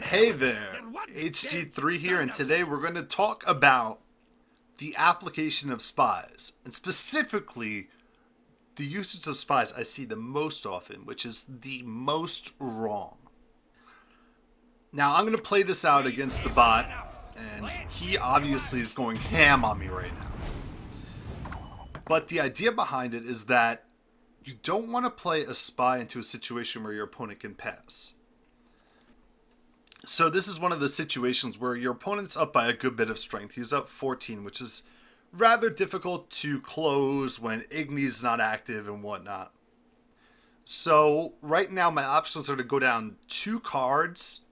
Hey there, HG3 here, and today we're going to talk about the application of spies, and specifically the usage of spies I see the most often, which is the most wrong. Now I'm going to play this out against the bot, and he obviously is going ham on me right now. But the idea behind it is that you don't want to play a spy into a situation where your opponent can pass. So this is one of the situations where your opponent's up by a good bit of strength. He's up 14, which is rather difficult to close when Igni's not active and whatnot. So right now my options are to go down 2 cards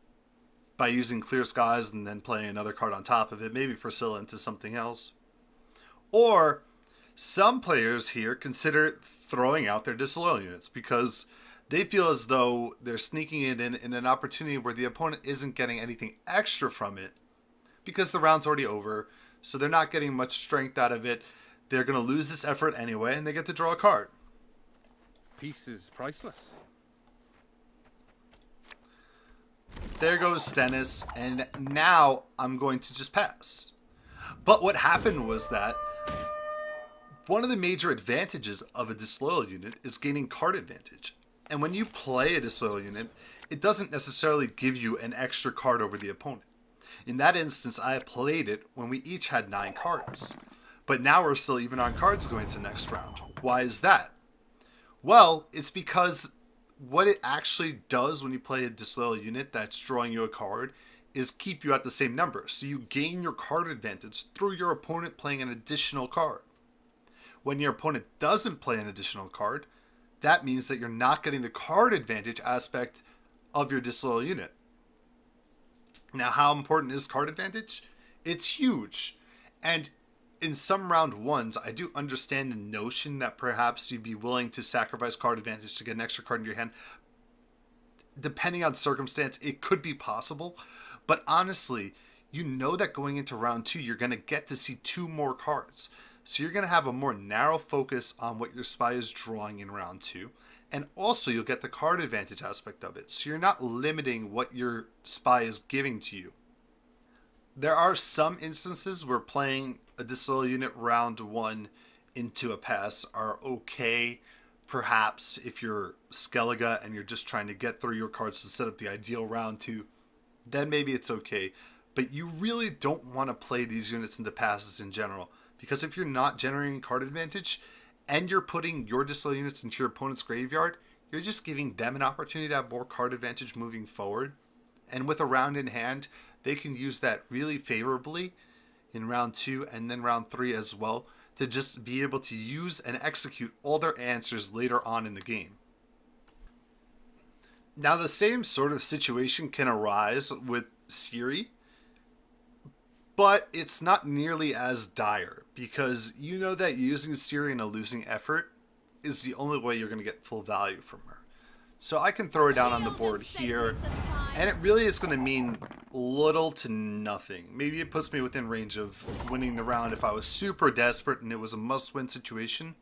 by using Clear Skies and then playing another card on top of it, maybe Priscilla into something else. Or some players here consider throwing out their disloyal units because they feel as though they're sneaking it in an opportunity where the opponent isn't getting anything extra from it because the round's already over, so they're not getting much strength out of it. They're going to lose this effort anyway, and they get to draw a card. Peace is priceless. There goes Stennis, and now I'm going to just pass. But what happened was that one of the major advantages of a disloyal unit is gaining card advantage. And when you play a disloyal unit, it doesn't necessarily give you an extra card over the opponent. In that instance, I played it when we each had 9 cards. But now we're still even on cards going to the next round. Why is that? Well, it's because what it actually does when you play a disloyal unit that's drawing you a card is keep you at the same number. So you gain your card advantage through your opponent playing an additional card. When your opponent doesn't play an additional card, that means that you're not getting the card advantage aspect of your disloyal unit. Now, how important is card advantage? It's huge. And in some round ones, I do understand the notion that perhaps you'd be willing to sacrifice card advantage to get an extra card in your hand. Depending on circumstance, it could be possible. But honestly, you know that going into round 2, you're going to get to see 2 more cards. So you're going to have a more narrow focus on what your spy is drawing in round 2. And also you'll get the card advantage aspect of it. So you're not limiting what your spy is giving to you. There are some instances where playing a disloyal unit round 1 into a pass are okay. Perhaps if you're Skellige and you're just trying to get through your cards to set up the ideal round 2, then maybe it's okay. But you really don't want to play these units into passes in general. Because if you're not generating card advantage and you're putting your disloyal units into your opponent's graveyard, you're just giving them an opportunity to have more card advantage moving forward. And with a round in hand, they can use that really favorably in round 2 and then round 3 as well to just be able to use and execute all their answers later on in the game. Now the same sort of situation can arise with Ciri, but it's not nearly as dire because you know that using Ciri in a losing effort is the only way you're going to get full value from her. So I can throw her down on the board here, and it really is going to mean little to nothing. Maybe it puts me within range of winning the round if I was super desperate and it was a must-win situation.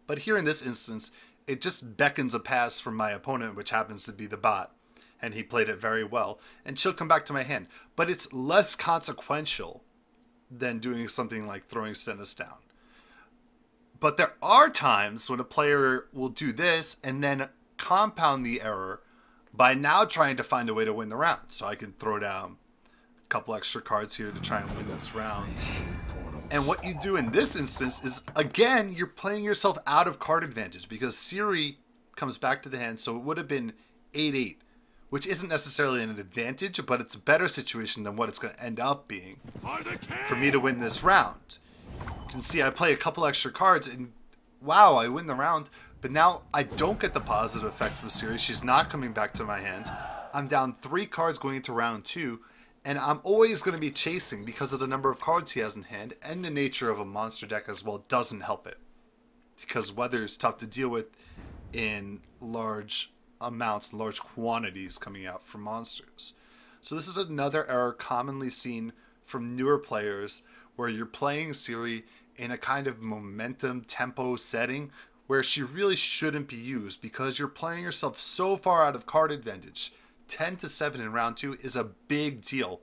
But here in this instance, it just beckons a pass from my opponent, which happens to be the bot. And he played it very well, and she'll come back to my hand. But it's less consequential than doing something like throwing Stennis down. But there are times when a player will do this and then compound the error by now trying to find a way to win the round. So I can throw down a couple extra cards here to try and win this round. And what you do in this instance is, again, you're playing yourself out of card advantage because Ciri comes back to the hand, so it would have been 8-8. Which isn't necessarily an advantage, but it's a better situation than what it's going to end up being for me to win this round. You can see I play a couple extra cards and wow, I win the round. But now I don't get the positive effect with Ciri. She's not coming back to my hand. I'm down 3 cards going into round 2. And I'm always going to be chasing because of the number of cards he has in hand. And the nature of a monster deck as well doesn't help it. Because weather is tough to deal with in large amounts, large quantities coming out from monsters. So this is another error commonly seen from newer players where you're playing Ciri in a kind of momentum tempo setting where she really shouldn't be used because you're playing yourself so far out of card advantage 10 to 7 in round 2 is a big deal.